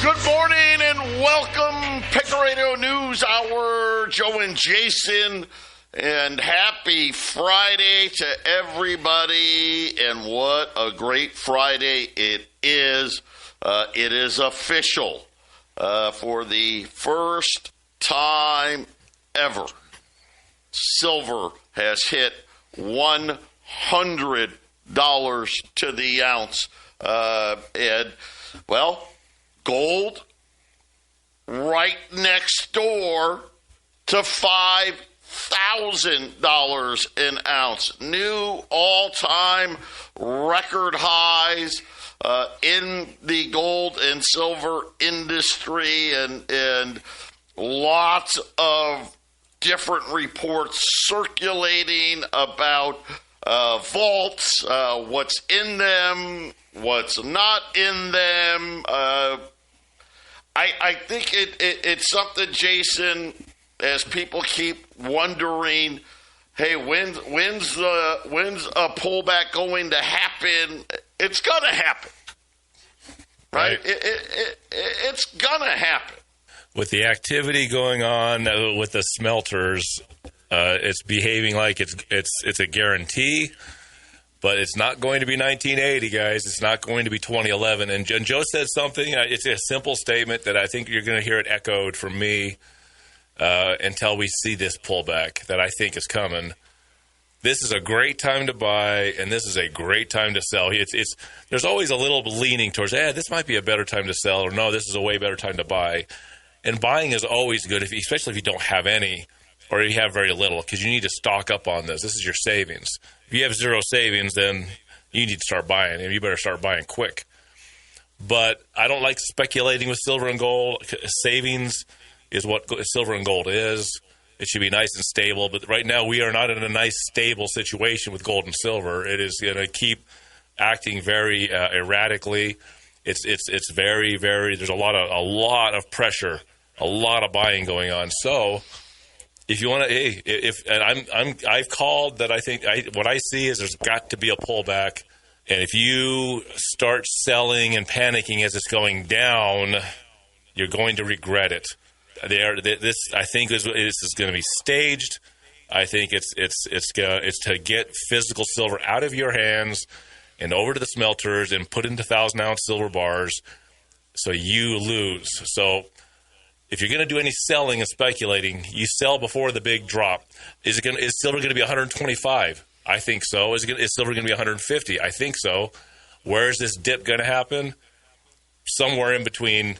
Good morning and welcome, Picker Radio News Hour. Joe and Jason, and happy Friday to everybody. And what a great Friday it is. It is official for the first time ever. Silver has hit $100 to the ounce. And, well, gold right next door to $5,000 an ounce. New all-time record highs in the gold and silver industry, and lots of different reports circulating about vaults, what's in them, what's not in them. I think it's something, Jason, as people keep wondering, hey, when's a pullback going to happen? It's going to happen, right? It's going to happen. With the activity going on with the smelters, it's behaving like it's a guarantee. But it's not going to be 1980, guys. It's not going to be 2011. And Joe said something. It's a simple statement that I think you're going to hear it echoed from me until we see this pullback that I think is coming. This is a great time to buy, and this is a great time to sell. There's always a little leaning towards, this might be a better time to sell, or no, this is a way better time to buy. And buying is always good, especially if you don't have any or you have very little, because you need to stock up on this. This is your savings. If you have zero savings, then you need to start buying, and you better start buying quick. But I don't like speculating with silver and gold. Savings is what silver and gold is. It should be nice and stable. But right now, we are not in a nice, stable situation with gold and silver. It is going to keep acting very erratically. It's very, very. There's a lot of pressure, a lot of buying going on. So, if you want to, I've called that. I think what I see is there's got to be a pullback, and if you start selling and panicking as it's going down, you're going to regret it. This I think this is going to be staged. I think it's to get physical silver out of your hands and over to the smelters and put into 1,000-ounce silver bars, so you lose. So, if you're going to do any selling and speculating, you sell before the big drop. Is silver going to be 125? I think so. Is silver going to be 150? I think so. Where is this dip going to happen? Somewhere in between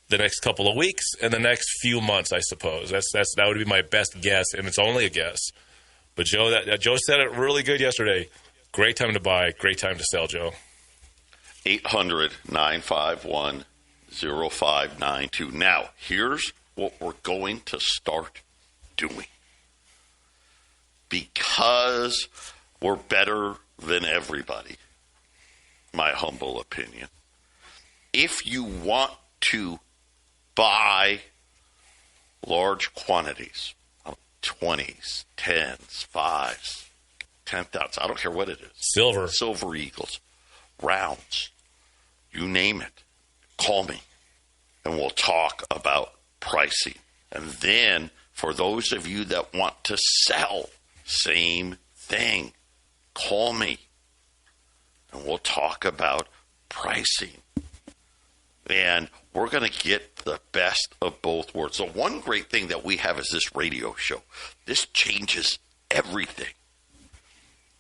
the next couple of weeks and the next few months, I suppose. That would be my best guess, and it's only a guess. But Joe said it really good yesterday. Great time to buy, great time to sell, Joe. 800-951-0592. Now, here's what we're going to start doing. Because we're better than everybody, my humble opinion. If you want to buy large quantities of 20s, 10s, 5s, 10,000, I don't care what it is. Silver Eagles, rounds, you name it. Call me, and we'll talk about pricing. And then, for those of you that want to sell, same thing. Call me, and we'll talk about pricing. And we're going to get the best of both worlds. So one great thing that we have is this radio show. This changes everything.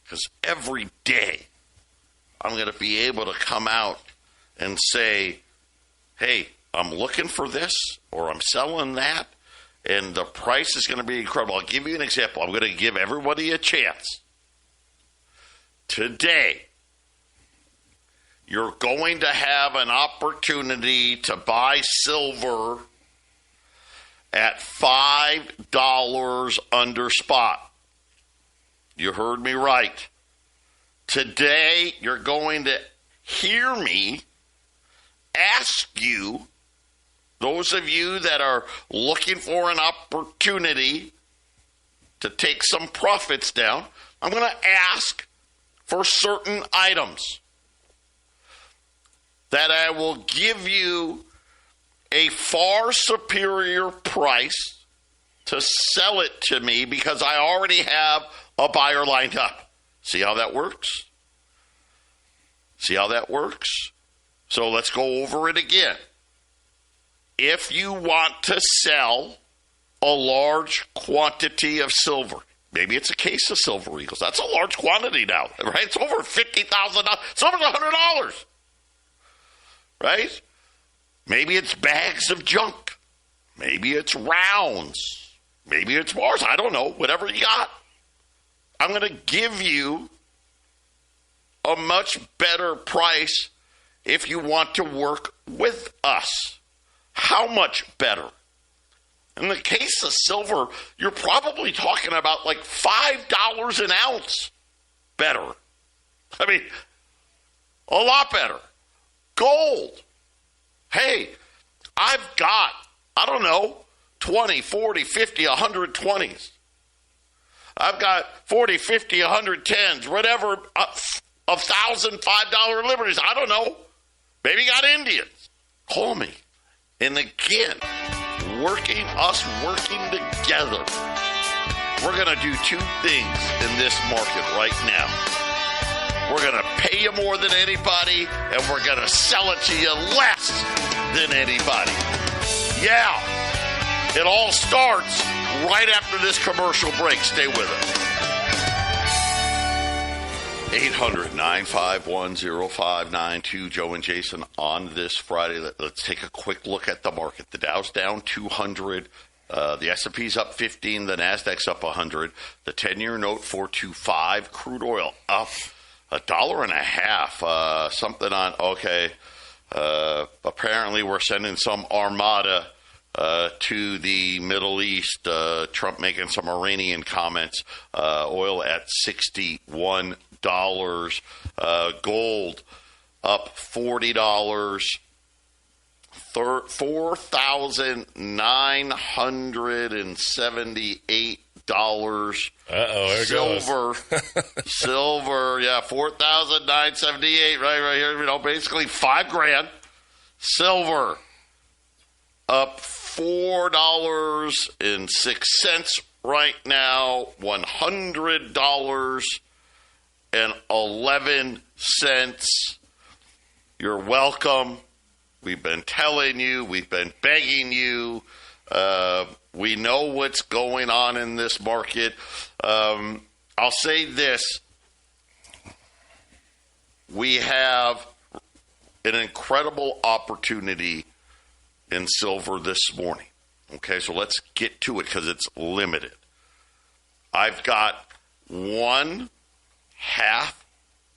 Because every day, I'm going to be able to come out and say, hey, I'm looking for this, or I'm selling that, and the price is going to be incredible. I'll give you an example. I'm going to give everybody a chance. Today, you're going to have an opportunity to buy silver at $5 under spot. You heard me right. Today, you're going to hear me ask you, those of you that are looking for an opportunity to take some profits down, I'm going to ask for certain items that I will give you a far superior price to sell it to me because I already have a buyer lined up. See how that works? See how that works? So let's go over it again. If you want to sell a large quantity of silver, maybe it's a case of Silver Eagles. That's a large quantity now, right? It's over $50,000. Silver's $100, right? Maybe it's bags of junk. Maybe it's rounds. Maybe it's bars. I don't know. Whatever you got. I'm going to give you a much better price if you want to work with us. How much better? In the case of silver, you're probably talking about like $5 an ounce better. I mean, a lot better. Gold. Hey, I've got, I don't know, 20, 40, 50, 120s. I've got 40, 50, 110s, whatever, $1,000 $5 liberties. I don't know. Maybe you got Indians. Call me. And again, working together, we're going to do two things in this market right now. We're going to pay you more than anybody, and we're going to sell it to you less than anybody. Yeah, it all starts right after this commercial break. Stay with us. 800-951-0592. Joe and Jason on this Friday. Let's take a quick look at the market. The Dow's down 200. The S&P's up 15. The Nasdaq's up 100. The 10-year note 425. Crude oil up $1.50. Something on, okay. Apparently we're sending some armada to the Middle East. Trump making some Iranian comments. Oil at $61. Gold up $40. $4,978. Silver, silver, yeah, $4,978. Right here. You know, basically $5,000. Silver up $4.06 right now. $100.11. You're welcome. We've been telling you. We've been begging you. We know what's going on in this market. I'll say this. We have an incredible opportunity in silver this morning. Okay, so let's get to it because it's limited. I've got 1/2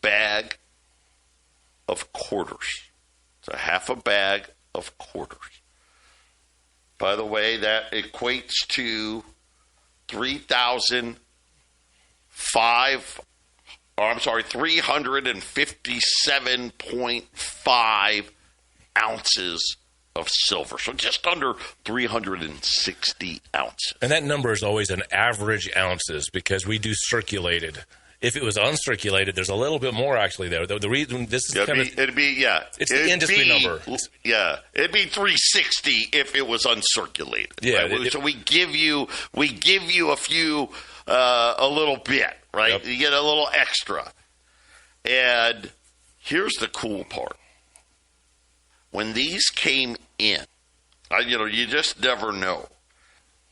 bag of quarters. It's a half a bag of quarters. By the way, that equates to 357.5 ounces of silver. So just under 360 ounces. And that number is always an average ounces because we do circulated. If it was uncirculated, there's a little bit more actually there. The reason this is it'd be it's the industry number. Yeah, it'd be 360 if it was uncirculated. Yeah, right? So we give you a few, a little bit, right? Yep. You get a little extra. And here's the cool part: when these came in, you just never know.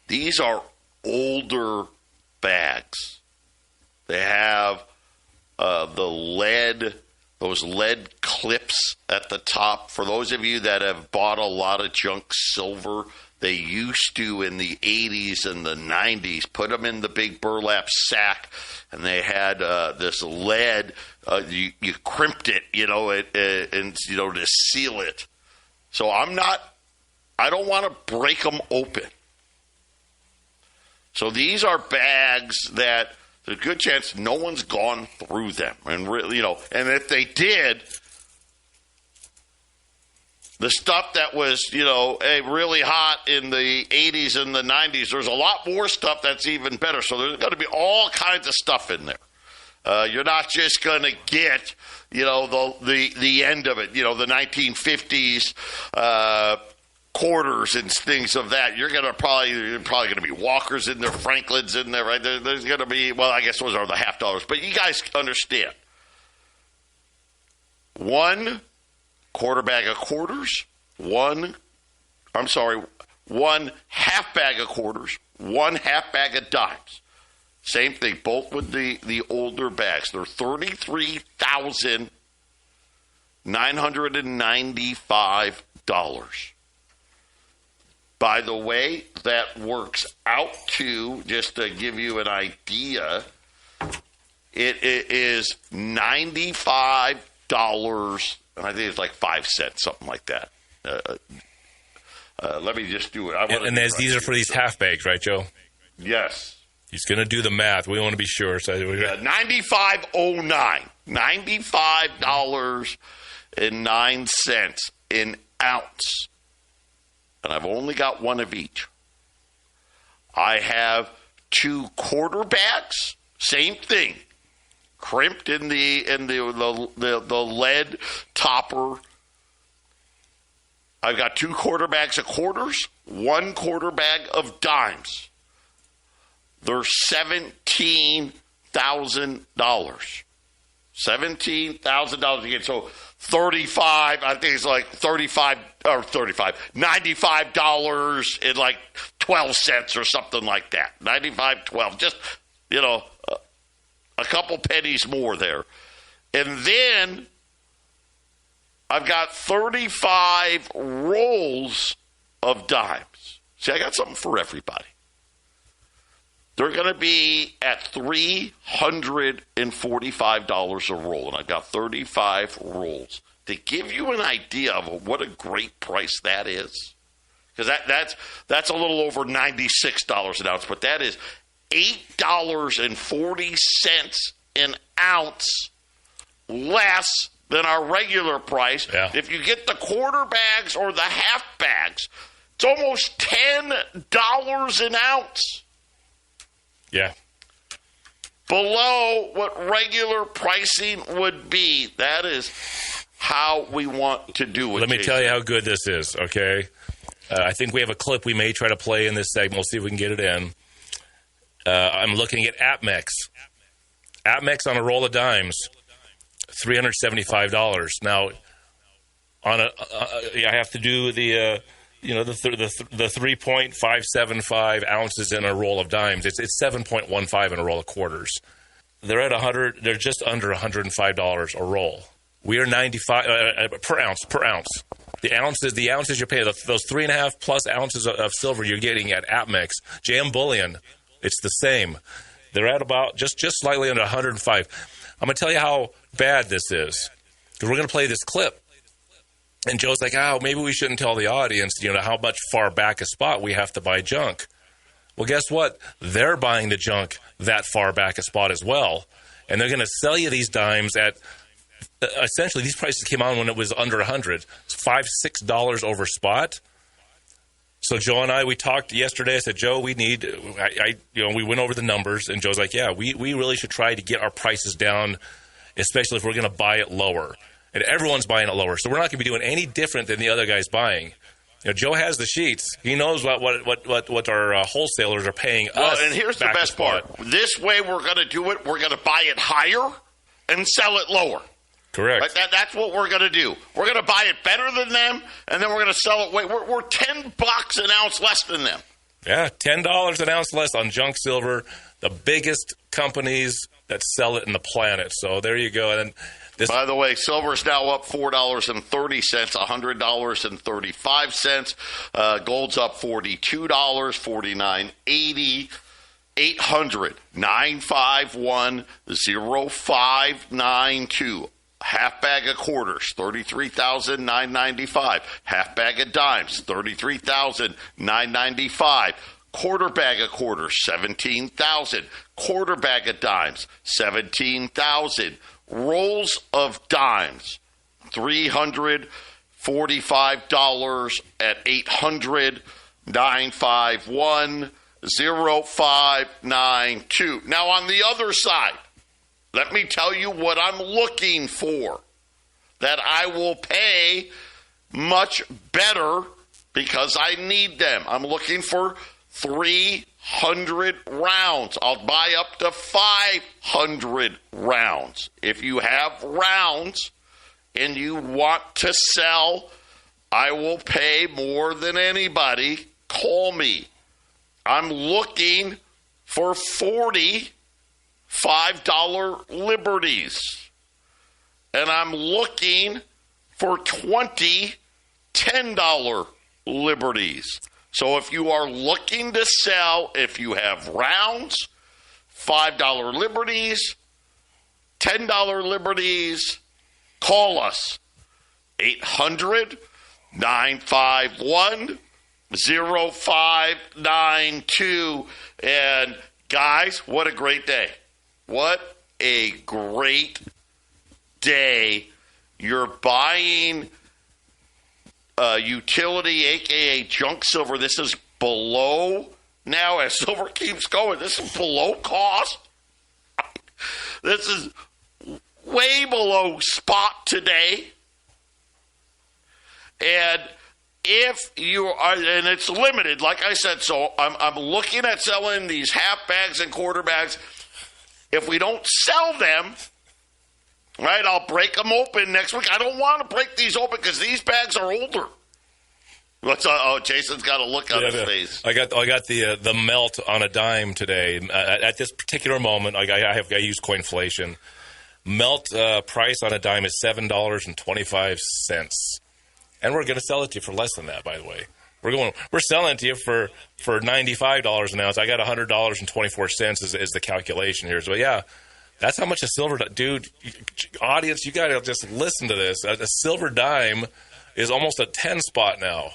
These are older bags. They have those lead clips at the top. For those of you that have bought a lot of junk silver, they used to in the 80s and the 90s put them in the big burlap sack, and they had this lead. You crimped it, and to seal it. So I don't want to break them open. So these are bags that there's a good chance no one's gone through them. And really, and if they did, the stuff that was, really hot in the 80s and the 90s, there's a lot more stuff that's even better. So there's going to be all kinds of stuff in there. You're not just going to get, the end of it, the 1950s quarters and things of that. You're probably going to be Walkers in there, Franklins in there, right? There's going to be, well, I guess those are the half dollars, but you guys understand. 1 quarter bag of quarters, 1 half bag of quarters, 1 half bag of dimes. Same thing, both with the older bags. They're $33,995. By the way, that works out to, just to give you an idea, it is $95, and I think it's like 5 cents, something like that. Let me just do it. And these are for these half bags, right, Joe? Yes. He's going to do the math. We want to be sure. So $95.09. $95.09 an ounce. And I've only got 1 of each. I have 2 quarter bags, same thing, crimped in the lead topper. I've got 2 quarter bags of quarters, 1 quarter bag of dimes. They're $17,000. $17,000 again. So 35, I think it's like $95 and like 12 cents or something like that. 95.12, just, a couple pennies more there. And then I've got 35 rolls of dimes. See, I got something for everybody. They're going to be at $345 a roll, and I've got 35 rolls. To give you an idea of what a great price that is, because that's a little over $96 an ounce, but that is $8.40 an ounce less than our regular price. Yeah. If you get the quarter bags or the half bags, it's almost $10 an ounce. Yeah. Below what regular pricing would be. That is how we want to do it. Let me tell you how good this is, okay? I think we have a clip we may try to play in this segment. We'll see if we can get it in. I'm looking at APMEX. APMEX on a roll of dimes, $375. Now, I have to do the 3.575 ounces in a roll of dimes. It's 7.15 in a roll of quarters. They're at $100. They're just under $105 a roll. We are 95 per ounce. The ounces you're paying, those 3.5 plus ounces of silver you're getting at APMEX. JM Bullion, it's the same. They're at about just slightly under 105. I'm going to tell you how bad this is, because we're going to play this clip. And Joe's like, maybe we shouldn't tell the audience, how much far back a spot we have to buy junk. Well, guess what? They're buying the junk that far back a spot as well. And they're going to sell you these dimes at, essentially, these prices came on when it was under 100. It's $5-6 over spot. So Joe and I, we talked yesterday. I said, Joe, we went over the numbers. And Joe's like, yeah, we really should try to get our prices down, especially if we're going to buy it lower. And everyone's buying it lower. So we're not going to be doing any different than the other guys buying. Joe has the sheets. He knows what our wholesalers are paying us. Well, and here's the best part. This way we're going to do it. We're going to buy it higher and sell it lower. Correct. Right? That's what we're going to do. We're going to buy it better than them, and then we're going to sell it. We're $10 an ounce less than them. Yeah, $10 an ounce less on junk silver. The biggest companies that sell it in the planet. So there you go. And by the way, silver is now up $4.30, $100.35. Gold's up $42, $49.80. 800-951-0592. Half bag of quarters, $33,995. Half bag of dimes, $33,995. Quarter bag of quarters, $17,000. Quarter bag of dimes, $17,000. Rolls of dimes, $345 at 800-951-0592. Now, on the other side, let me tell you what I'm looking for that I will pay much better because I need them. I'm looking for 300 rounds. I'll buy up to 500 rounds. If you have rounds and you want to sell, I will pay more than anybody. Call me. I'm looking for 40 $5 liberties. And I'm looking for 20 $10 liberties. So if you are looking to sell, if you have rounds, $5 liberties, $10 liberties, call us. 800-951-0592. And guys, what a great day. What a great day. You're buying utility, a.k.a. junk silver. This is below now as silver keeps going. This is below cost. This is way below spot today. And if you are, and it's limited, like I said, so I'm looking at selling these half bags and quarter bags. If we don't sell them, right, I'll break them open next week. I don't want to break these open because these bags are older. Jason's got a look on his face. I got the melt on a dime today. At this particular moment, I use coinflation. Melt price on a dime is $7.25, and we're going to sell it to you for less than that. By the way, we're selling it to you for $95 an ounce. I got $100.24 is the calculation here. So yeah. That's how much a silver dude. Audience, you got to just listen to this. A silver dime is almost a 10 spot now.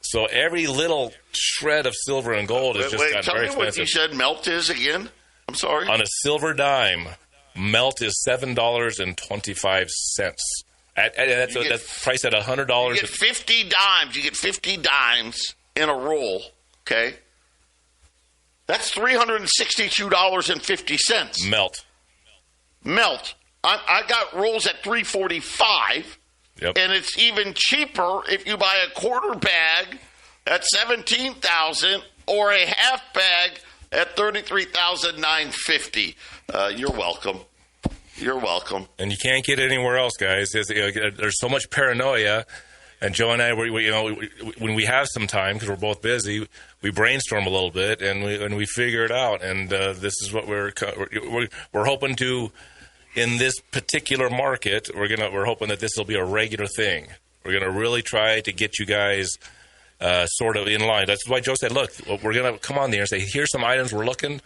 So every little shred of silver and gold is just got very expensive. Tell me what you said melt is again. I'm sorry. On a silver dime, melt is $7.25. That's priced at $100. You get 50 dimes. You get 50 dimes in a roll. Okay. That's $362.50. Melt. I got rolls at $345. Yep. And it's even cheaper if you buy a quarter bag at $17,000 or a half bag at $33,950. You're welcome. You're welcome. And you can't get it anywhere else, guys. There's so much paranoia. And Joe and I, when we have some time, because we're both busy, we brainstorm a little bit and we figure it out. And this is what we're hoping to. In this particular market, we're hoping that this will be a regular thing. We're going to really try to get you guys sort of in line. That's why Joe said, look, we're going to come on there and say, here's some items we're looking.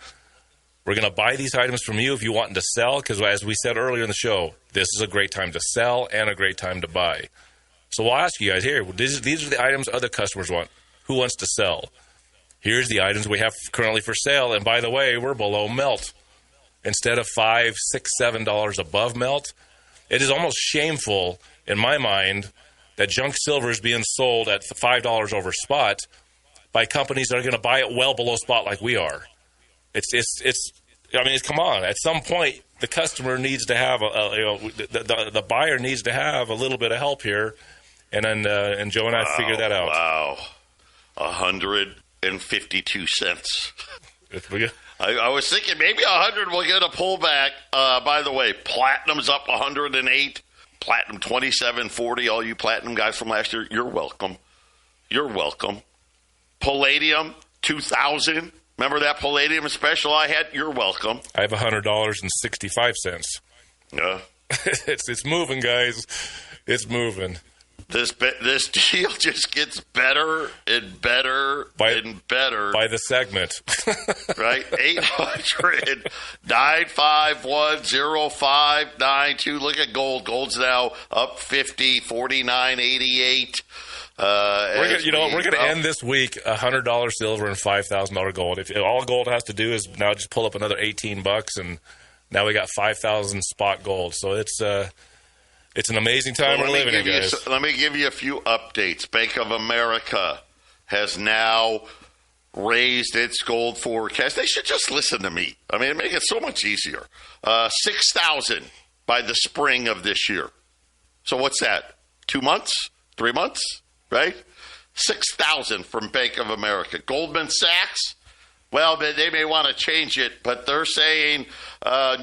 We're going to buy these items from you if you want to sell, because as we said earlier in the show, this is a great time to sell and a great time to buy. So we'll ask you guys here, these are the items other customers want. Who wants to sell? Here's the items we have currently for sale. And by the way, we're below melt. Instead of $5, $6, $7 above melt, it is almost shameful in my mind that junk silver is being sold at $5 over spot by companies that are going to buy it well below spot like we are. Come on. At some point, the customer needs to have the buyer needs to have a little bit of help here, and Joe and I figured that out. Wow, 152 cents. I was thinking maybe 100 will get a pullback. By the way, platinum's up 108. Platinum 27.40. All you platinum guys from last year, you're welcome. You're welcome. Palladium 2,000. Remember that palladium special I had? You're welcome. I have $100.65. Yeah, it's moving, guys. It's moving. This deal just gets better and better and better. By the segment. Right? 800-951-0592. Look at gold. Gold's now up 50, 49.88. We're going to end this week $100 silver and $5,000 gold. If all gold has to do is now just pull up another $18, and now we got 5,000 spot gold. So it's an amazing time we're living in, guys. Let me give you a few updates. Bank of America has now raised its gold forecast. They should just listen to me. I mean, it makes it so much easier. 6,000 by the spring of this year. So what's that? 2 months? 3 months? Right? 6,000 from Bank of America. Goldman Sachs, well, they may want to change it, but they're saying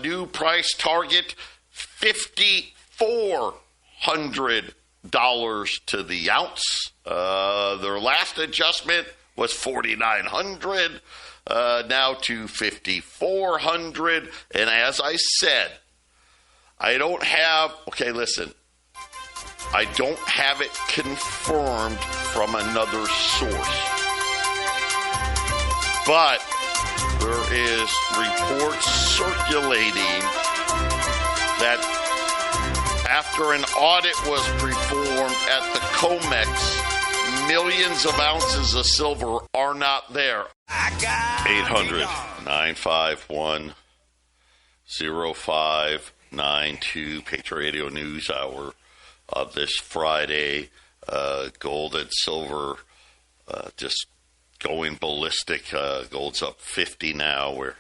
new price target $5,400 to the ounce. Their last adjustment was $4,900, now to $5,400. And as I said, I don't have it confirmed from another source. But there is reports circulating that after an audit was performed at the COMEX, millions of ounces of silver are not there. 800-951-0592, Patriot Radio News Hour of this Friday. Gold and silver just going ballistic. Gold's up 50 now. We're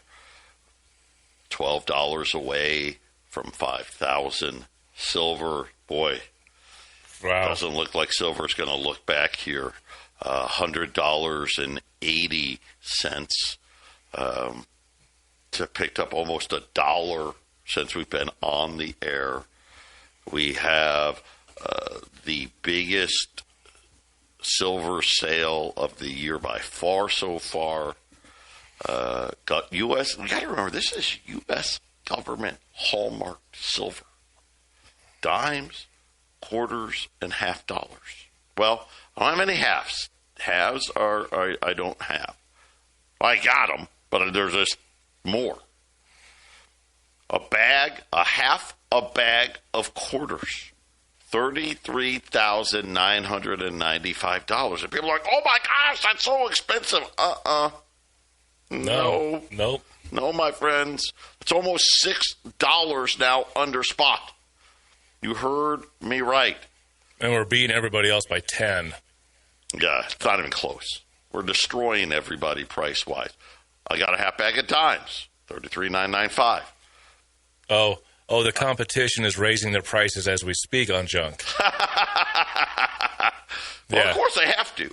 $12 away from 5,000. Silver, boy, wow. Doesn't look like silver's going to look back here. $100.80 to picked up almost $1 since we've been on the air. We have the biggest silver sale of the year by far so far. Got U.S. We got to remember, this is U.S. government hallmarked silver. Dimes, quarters, and half dollars. Well, I don't have any halves. Halves I don't have. I got them, but there's just more. Half a bag of quarters. $33,995. And people are like, oh my gosh, that's so expensive. No. Nope. No, my friends. It's almost $6 now under spot. You heard me right. And we're beating everybody else by 10. Yeah, it's not even close. We're destroying everybody price-wise. I got a half bag of dimes, $33,995. Oh, the competition is raising their prices as we speak on junk. Well, of course they have to.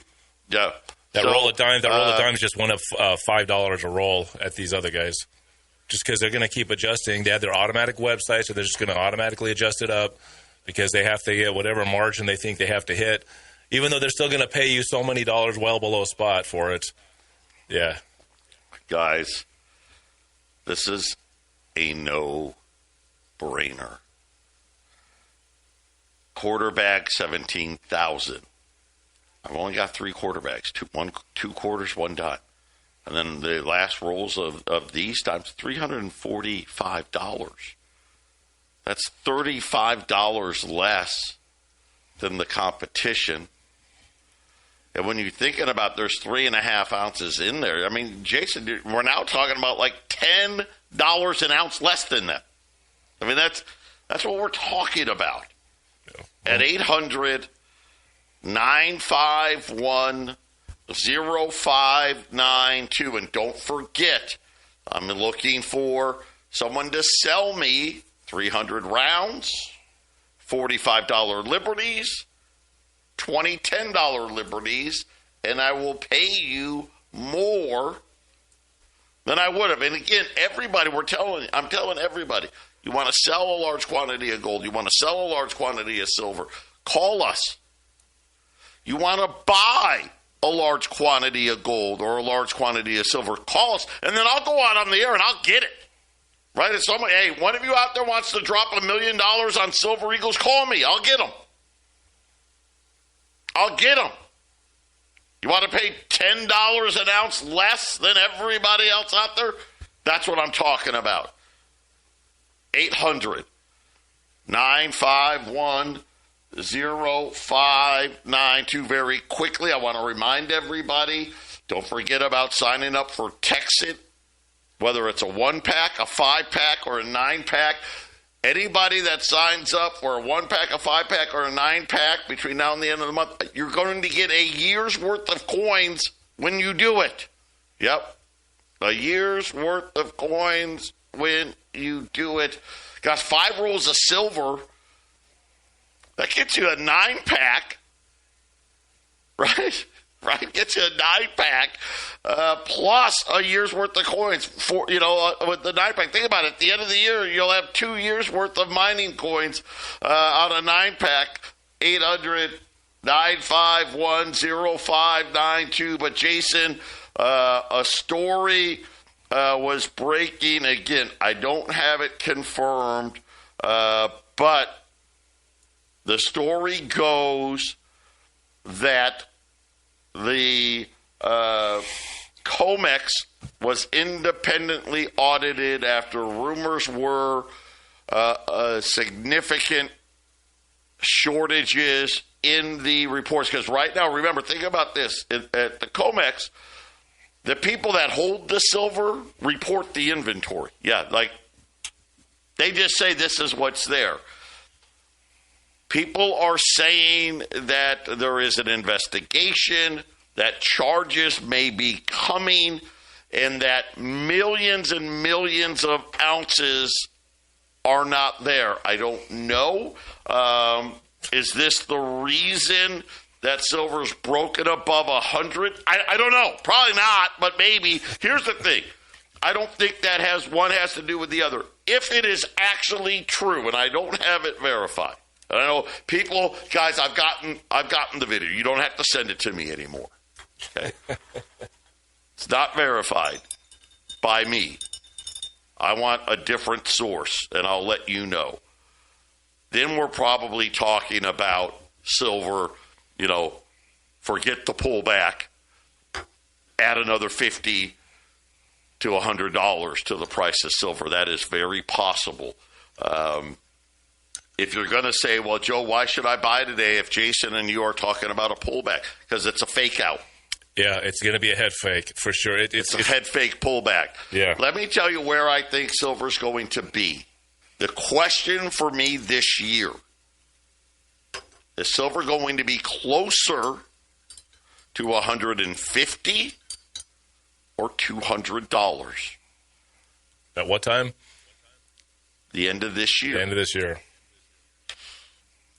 Yeah. That roll of dimes just went up $5 a roll at these other guys. Just because they're going to keep adjusting. They have their automatic website, so they're just going to automatically adjust it up because they have to get whatever margin they think they have to hit, even though they're still going to pay you so many dollars well below spot for it. Yeah. Guys, this is a no-brainer. Quarter bag, 17,000. I've only got 3 quarter bags, two quarters, 1 dime. And then the last rolls of these times, $345. That's $35 less than the competition. And when you're thinking about there's 3.5 ounces in there, I mean, Jason, we're now talking about like $10 an ounce less than that. I mean, that's what we're talking about. Yeah. At 800-951-0592. And don't forget, I'm looking for someone to sell me 300 rounds, $45 liberties, $10 liberties, and I will pay you more than I would have. And again, everybody, I'm telling everybody, you want to sell a large quantity of gold, you want to sell a large quantity of silver, call us. You want to buy a large quantity of gold or a large quantity of silver, call us, and then I'll go out on the air and I'll get it. Right? If somebody, hey, one of you out there wants to drop $1 million on Silver Eagles, call me. I'll get them. You want to pay $10 an ounce less than everybody else out there? That's what I'm talking about. 800-951-0592. Very quickly, I want to remind everybody, don't forget about signing up for Texit, whether it's a 1-pack, a 5-pack, or a 9-pack. Anybody that signs up for a 1-pack, a 5-pack, or a 9-pack between now and the end of the month, you're going to get a year's worth of coins when you do it. Yep. A year's worth of coins when you do it. Got 5 rolls of silver. That gets you a 9-pack, right? right? Get you a 9-pack plus a year's worth of coins for, with the 9-pack. Think about it. At the end of the year, you'll have 2 years worth of mining coins on a 9-pack. 800-951-0592. But Jason, a story was breaking again. I don't have it confirmed, but the story goes that the COMEX was independently audited after rumors were significant shortages in the reports. Because right now, remember, think about this. At the COMEX, the people that hold the silver report the inventory. Yeah, like they just say this is what's there. People are saying that there is an investigation, that charges may be coming, and that millions and millions of ounces are not there. I don't know. Is this the reason that silver's broken above 100? I don't know. Probably not, but maybe. Here's the thing. I don't think that one has to do with the other. If it is actually true, and I don't have it verified, and I know people, guys, I've gotten the video. You don't have to send it to me anymore. Okay? It's not verified by me. I want a different source, and I'll let you know. Then we're probably talking about silver, forget the pullback, add another $50 to $100 to the price of silver. That is very possible. If you're going to say, well, Joe, why should I buy today if Jason and you are talking about a pullback? Because it's a fake out. Yeah, it's going to be a head fake for sure. It's a head fake pullback. Yeah. Let me tell you where I think silver's going to be. The question for me this year, is silver going to be closer to $150 or $200? At what time? The end of this year. The end of this year.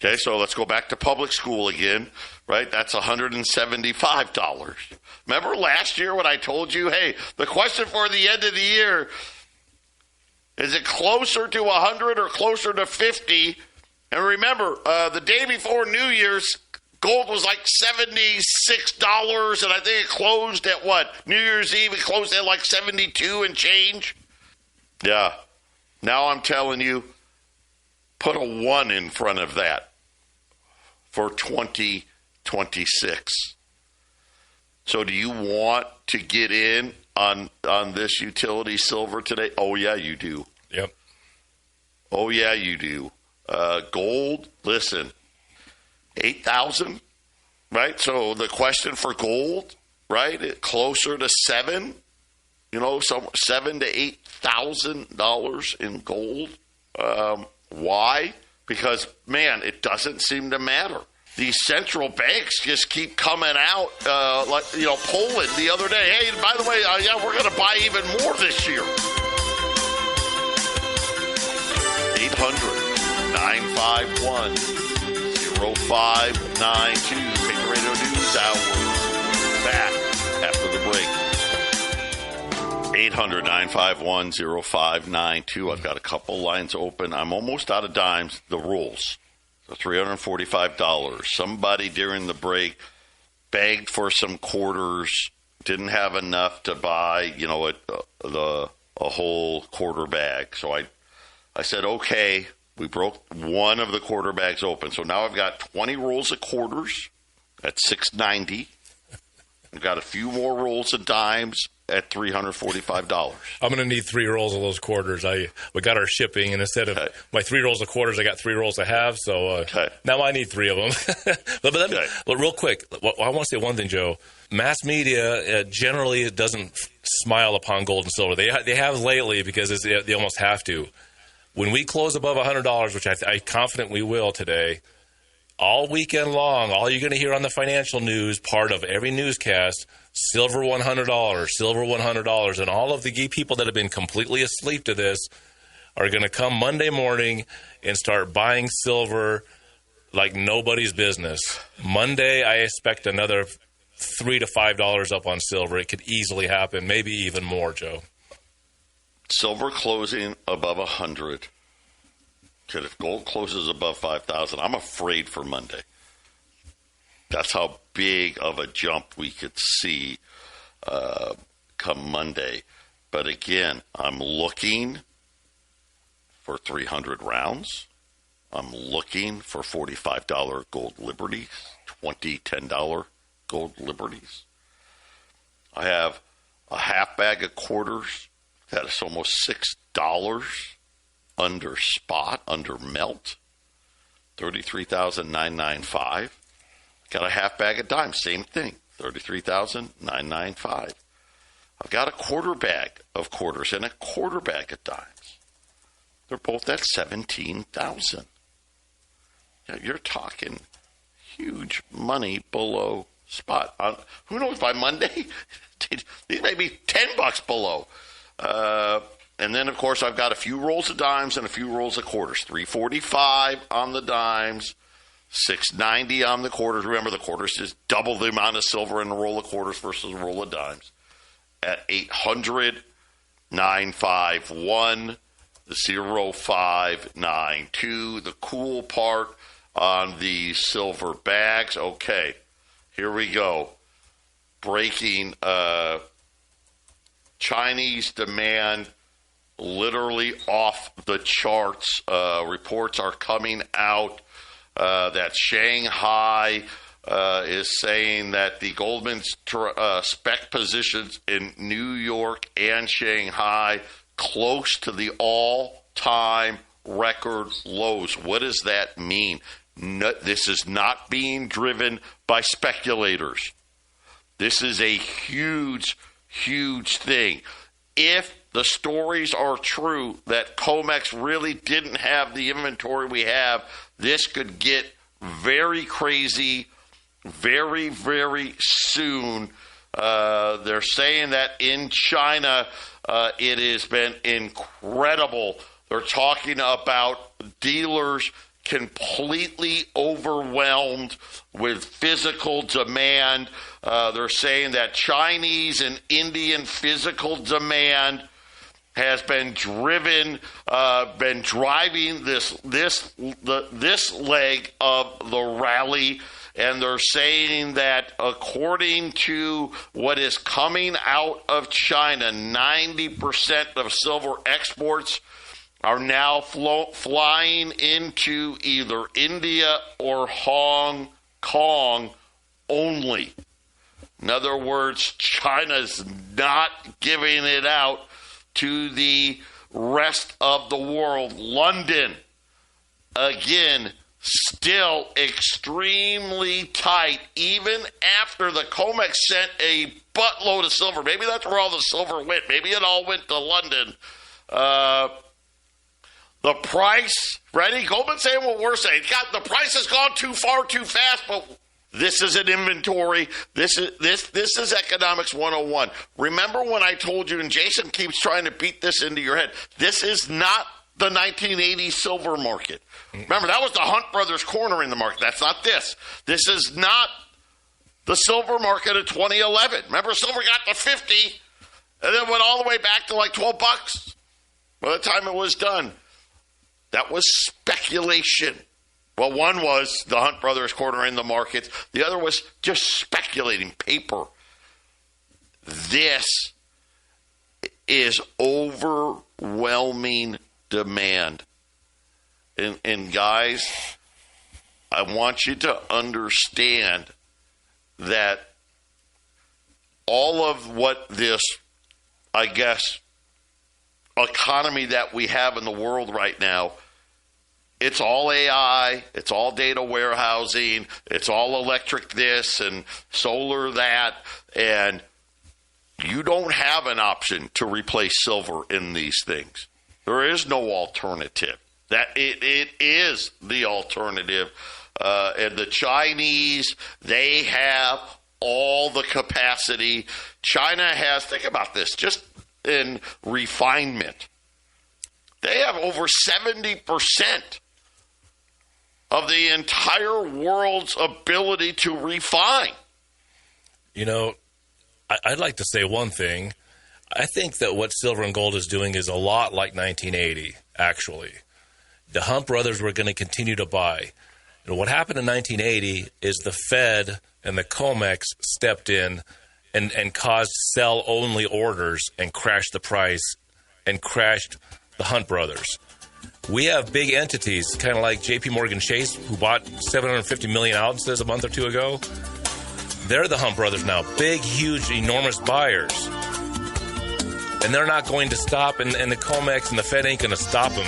Okay, so let's go back to public school again, right? That's $175. Remember last year when I told you, hey, the question for the end of the year, is it closer to 100 or closer to 50? And remember, the day before New Year's, gold was like $76, and I think it closed at what? New Year's Eve, it closed at like 72 and change. Yeah. Now I'm telling you, put a 1 in front of that for 2026. So do you want to get in on this utility silver today? Oh, yeah, you do. Yep. Oh, yeah, you do. Gold, listen, 8,000, right? So the question for gold, right, closer to 7, $7,000 to $8,000 in gold. Why? Because, man, it doesn't seem to matter. These central banks just keep coming out, Poland the other day. Hey, by the way, we're going to buy even more this year. 800-951-0592. Patriot Radio News Hour. Back after the break. 800-951-0592. I've got a couple lines open. I'm almost out of dimes. The rules. So $345. Somebody during the break begged for some quarters. Didn't have enough to buy, a whole quarter bag. So I said, okay. We broke one of the quarter bags open. So now I've got 20 rolls of quarters at $6.90. I've got a few more rolls of dimes at $345. I'm going to need 3 rolls of those quarters. We got our shipping, and instead of my 3 rolls of quarters, I got 3 rolls of halves. So now I need 3 of them. but real quick, I want to say one thing, Joe. Mass media generally doesn't smile upon gold and silver. They have lately because they almost have to. When we close above $100, which I'm confident we will today, all weekend long, all you're going to hear on the financial news, part of every newscast, silver $100, silver $100. And all of the people that have been completely asleep to this are going to come Monday morning and start buying silver like nobody's business. Monday, I expect another $3 to $5 up on silver. It could easily happen, maybe even more, Joe. Silver closing above 100. Because if gold closes above 5,000, I'm afraid for Monday. That's how big of a jump we could see come Monday. But again, I'm looking for 300 rounds. I'm looking for $45 gold liberties, $10 gold liberties. I have a half bag of quarters that is almost $6 under spot, under melt, $33,995. Got a half bag of dimes, same thing, $33,995. I've got a quarter bag of quarters and a quarter bag of dimes. They're both at $17,000. You're talking huge money below spot. Who knows, by Monday, these may be $10 below. And then, of course, I've got a few rolls of dimes and a few rolls of quarters. $345 on the dimes, $690 on the quarters. Remember, the quarters is double the amount of silver in a roll of quarters versus a roll of dimes. At $800, $951, $0592. The cool part on the silver bags. Okay, here we go. Breaking Chinese demand literally off the charts. Reports are coming out that Shanghai is saying that the Goldman's spec positions in New York and Shanghai close to the all-time record lows. What does that mean? No, this is not being driven by speculators. This is a huge, huge thing. If the stories are true that COMEX really didn't have the inventory we have, this could get very crazy very, very soon. They're saying that in China, it has been incredible. They're talking about dealers completely overwhelmed with physical demand. They're saying that Chinese and Indian physical demand has been driving this leg of the rally. And they're saying that according to what is coming out of China, 90% of silver exports are now flying into either India or Hong Kong only. In other words, China's not giving it out to the rest of the world. London, again, still extremely tight, even after the COMEX sent a buttload of silver. Maybe that's where all the silver went. Maybe it all went to London. The price, ready? Goldman's saying what we're saying. God, the price has gone too far, too fast, but this is an inventory. This is economics 101. Remember when I told you, and Jason keeps trying to beat this into your head, this is not the 1980s silver market. Remember, that was the Hunt Brothers corner in the market. That's not this. This is not the silver market of 2011. Remember, silver got to 50 and then went all the way back to like $12 by the time it was done. That was speculation. Well, one was the Hunt Brothers corner in the market. The other was just speculating paper. This is overwhelming demand. And guys, I want you to understand that all of what this, I guess, economy that we have in the world right now, it's all AI, it's all data warehousing, it's all electric this and solar that, and you don't have an option to replace silver in these things. There is no alternative. That it is the alternative. And the Chinese, they have all the capacity. China has, think about this, just in refinement. They have over 70% of the entire world's ability to refine. You know, I'd like to say one thing. I think that what silver and gold is doing is a lot like 1980, actually. The Hunt brothers were going to continue to buy. And what happened in 1980 is the Fed and the COMEX stepped in and caused sell-only orders and crashed the price and crashed the Hunt brothers. We have big entities, kind of like J.P. Morgan Chase, who bought 750 million ounces a month or two ago. They're the Hunt brothers now. Big, huge, enormous buyers. And they're not going to stop, and the COMEX and the Fed ain't going to stop them.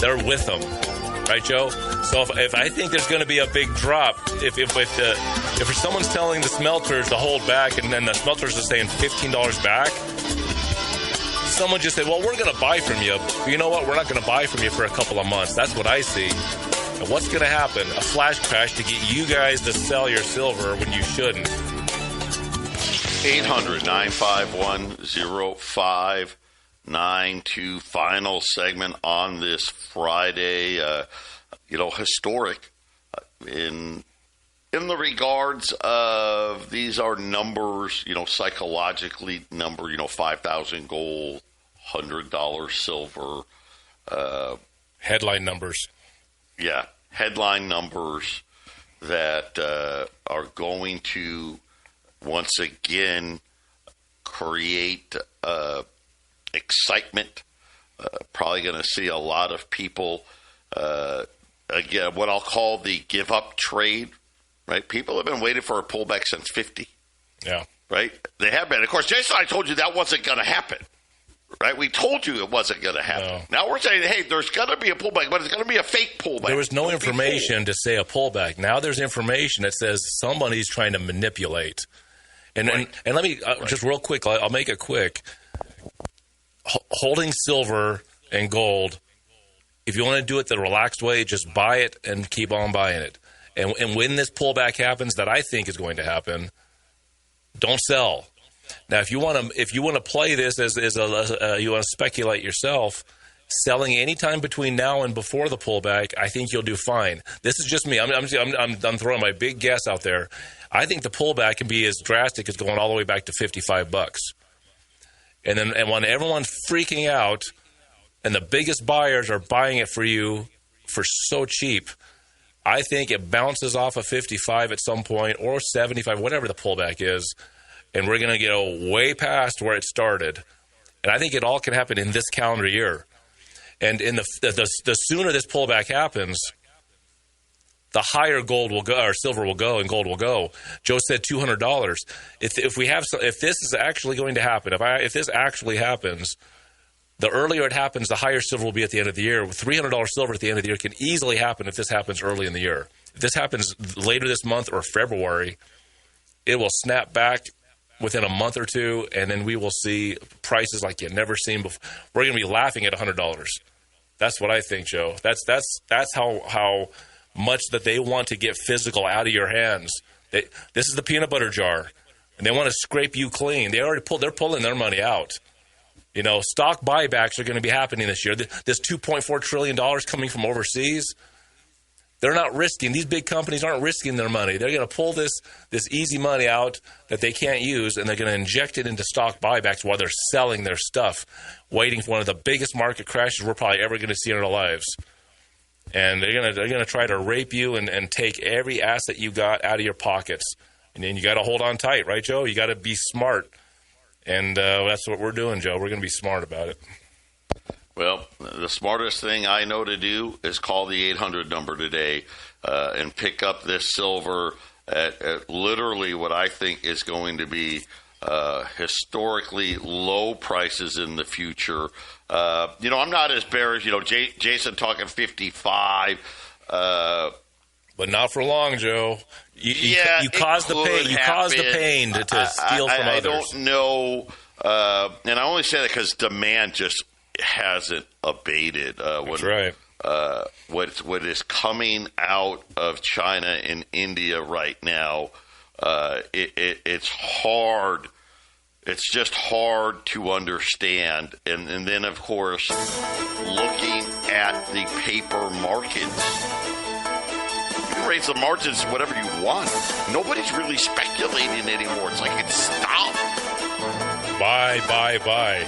They're with them. Right, Joe? So if I think there's going to be a big drop, if someone's telling the smelters to hold back and then the smelters are saying $15 back, someone just said, well, we're going to buy from you. But you know what? We're not going to buy from you for a couple of months. That's what I see. And what's going to happen? A flash crash to get you guys to sell your silver when you shouldn't. 800-951-0592. Final segment on this Friday. Historic in the regards of these are numbers, psychologically number, 5,000 gold, $100 silver. Headline numbers. Yeah, headline numbers that are going to once again create excitement. Probably going to see a lot of people, again, what I'll call the give up trade, right? People have been waiting for a pullback since 50. Yeah. Right? They have been. Of course, Jason, I told you that wasn't going to happen. Right? We told you it wasn't going to happen. No. Now we're saying, hey, there's going to be a pullback, but it's going to be a fake pullback. There was no information to say a pullback. Now there's information that says somebody's trying to manipulate. And let me, just real quick, I'll make it quick. Holding silver and gold, if you want to do it the relaxed way, just buy it and keep on buying it. And when this pullback happens, that I think is going to happen, don't sell. Now, if you want to play this as you want to speculate yourself, selling anytime between now and before the pullback, I think you'll do fine. This is just me. I'm throwing my big guess out there. I think the pullback can be as drastic as going all the way back to $55. And when everyone's freaking out, and the biggest buyers are buying it for you for so cheap, I think it bounces off of 55 at some point or 75, whatever the pullback is. And we're going to go way past where it started. And I think it all can happen in this calendar year. And in the sooner this pullback happens, the higher gold will go, or silver will go, and gold will go. Joe said $200. If this is actually going to happen, if this actually happens, the earlier it happens, the higher silver will be at the end of the year. With $300 silver at the end of the year can easily happen if this happens early in the year. If this happens later this month or February, it will snap back within a month or two, and then we will see prices like you've never seen before. We're going to be laughing at $100. That's what I think, Joe. That's how much that they want to get physical out of your hands. This is the peanut butter jar, and they want to scrape you clean. They're pulling their money out. Stock buybacks are going to be happening this year. This $2.4 trillion coming from overseas, they're not risking. These big companies aren't risking their money. They're going to pull this easy money out that they can't use, and they're going to inject it into stock buybacks while they're selling their stuff, waiting for one of the biggest market crashes we're probably ever going to see in our lives. And they're going to try to rape you and take every asset you got out of your pockets. And then you got to hold on tight, right, Joe? You got to be smart. And that's what we're doing, Joe. We're going to be smart about it. Well, the smartest thing I know to do is call the 800 number today and pick up this silver at literally what I think is going to be historically low prices in the future. I'm not as bearish. Jason talking 55. But not for long, Joe. You caused the pain. You caused the pain to steal from others. I don't know. And I only say that because demand just hasn't abated. That's right. What is coming out of China and India right now, it's hard. It's just hard to understand. And then, of course, looking at the paper markets, you can raise the margins whatever you want. Nobody's really speculating anymore. It's like, Buy.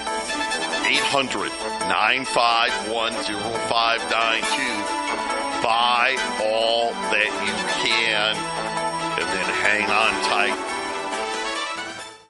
800-951-0592. Buy all